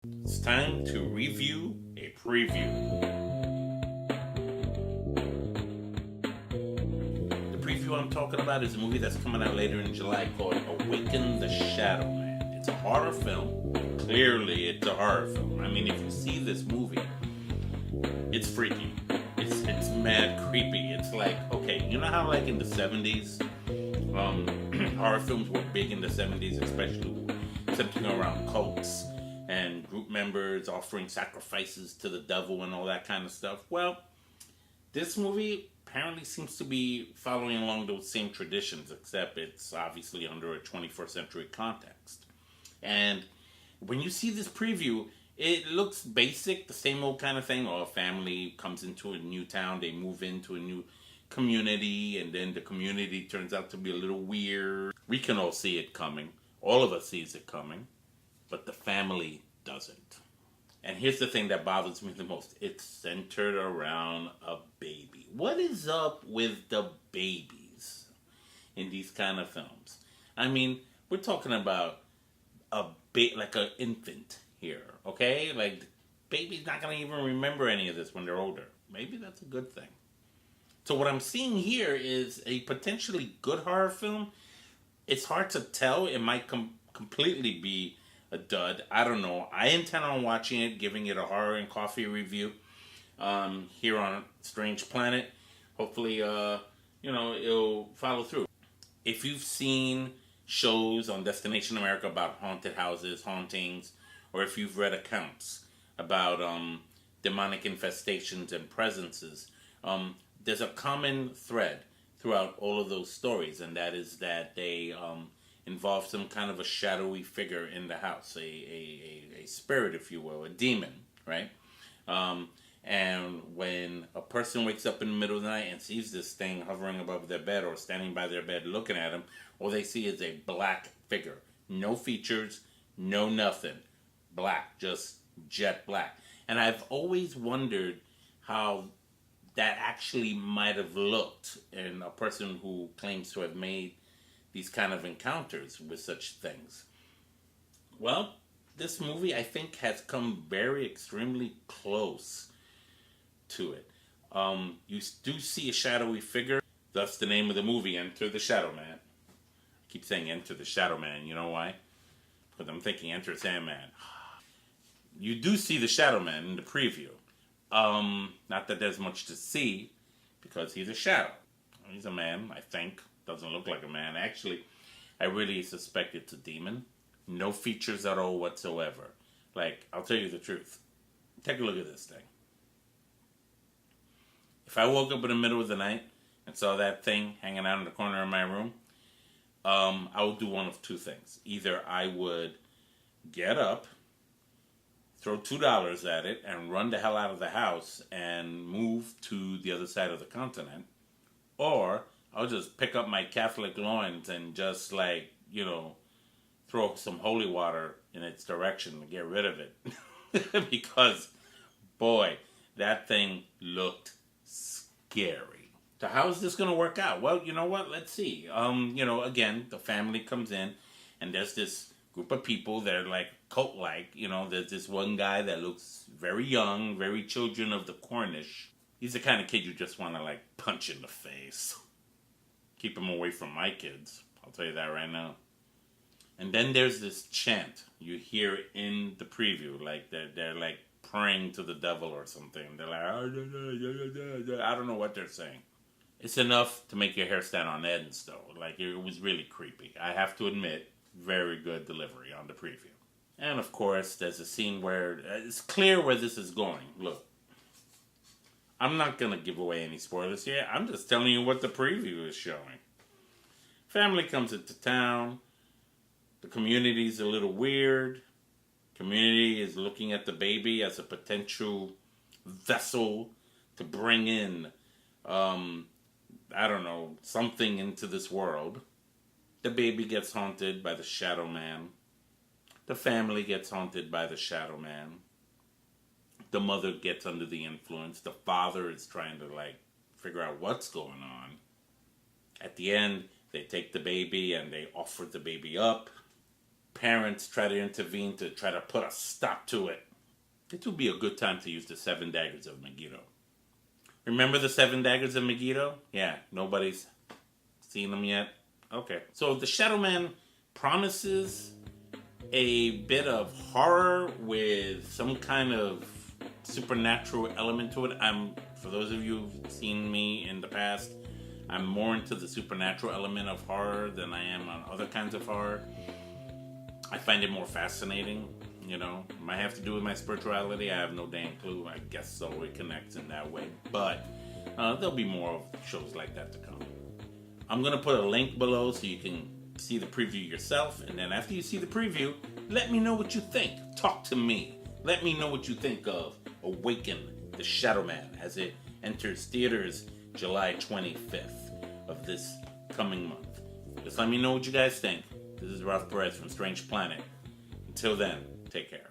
It's time to review a preview. The preview I'm talking about is a movie that's coming out later in July called Awaken The ShadowMan. It's a horror film. Clearly, it's a horror film. I mean, if you see this movie, it's freaky. It's mad creepy. It's like, okay, you know how like in the 70s, horror films were big in the 70s, especially centering around cults and group members offering sacrifices to the devil and all that kind of stuff. Well, this movie apparently seems to be following along those same traditions, except it's obviously under a 21st century context. And when you see this preview, it looks basic, the same old kind of thing. Or a family comes into a new town, they move into a new community, and then the community turns out to be a little weird. We can all see it coming. All of us sees it coming, but the family doesn't. And here's the thing that bothers me the most. It's centered around a baby. What is up with the babies in these kind of films? I mean, we're talking about like an infant here, okay? Like, the baby's not going to even remember any of this when they're older. Maybe that's a good thing. So what I'm seeing here is a potentially good horror film. It's hard to tell. It might completely be a dud. I don't know. I intend on watching it, giving it a horror and coffee review here on Strange Planet. Hopefully, it'll follow through. If you've seen shows on Destination America about haunted houses, hauntings, or if you've read accounts about demonic infestations and presences, there's a common thread throughout all of those stories, and that is that they involve some kind of a shadowy figure in the house, a spirit, if you will, a demon, right? And when a person wakes up in the middle of the night and sees this thing hovering above their bed or standing by their bed looking at them, all they see is a black figure. No features, no nothing. Black, just jet black. And I've always wondered how that actually might have looked in a person who claims to have made these kind of encounters with such things. Well, this movie, I think, has come very extremely close to it. You do see a shadowy figure, thus the name of the movie, Enter the Shadow Man. I keep saying Enter the Shadow Man, you know why? Because I'm thinking Enter Sandman. You do see the Shadow Man in the preview. Not that there's much to see, because he's a shadow. He's a man, I think. Doesn't look like a man. Actually, I really suspect it's a demon. No features at all whatsoever. Like, I'll tell you the truth. Take a look at this thing. If I woke up in the middle of the night and saw that thing hanging out in the corner of my room, I would do one of two things. Either I would get up, throw $2 at it, and run the hell out of the house and move to the other side of the continent, or I'll just pick up my Catholic loins and just, throw some holy water in its direction to get rid of it. Because, boy, that thing looked scary. So how's this going to work out? Well, you know what? Let's see. Again, the family comes in, and there's this group of people that are like cult-like. There's this one guy that looks very young, very children of the Cornish. He's the kind of kid you just want to, punch in the face. Keep him away from my kids. I'll tell you that right now. And then there's this chant you hear in the preview, like they're like praying to the devil or something. They're like, I don't know what they're saying. It's enough to make your hair stand on end, though. Like, it was really creepy. I have to admit, very good delivery on the preview. And of course, there's a scene where it's clear where this is going. Look, I'm not going to give away any spoilers here. I'm just telling you what the preview is showing. Family comes into town. The community's a little weird. Community is looking at the baby as a potential vessel to bring in, something into this world. The baby gets haunted by the Shadow Man. The family gets haunted by the Shadow Man. The mother gets under the influence. The father is trying to, figure out what's going on. At the end, they take the baby and they offer the baby up. parents try to intervene to try to put a stop to it, it would be a good time to use the 7 Daggers of Megiddo. Remember the 7 Daggers of Megiddo? Yeah, nobody's seen them yet? Okay. So the ShadowMan promises a bit of horror with some kind of supernatural element to it. For those of you who've seen me in the past, I'm more into the supernatural element of horror than I am on other kinds of horror. I find it more fascinating, you know. It might have to do with my spirituality. I have no damn clue. I guess so. It connects in that way. But there'll be more of shows like that to come. I'm going to put a link below so you can see the preview yourself. And then after you see the preview, let me know what you think. Talk to me. Let me know what you think of Awaken The ShadowMan as it enters theaters July 25th of this coming month. Just let me know what you guys think. This is Ralph Perez from Strange Planet. Until then, take care.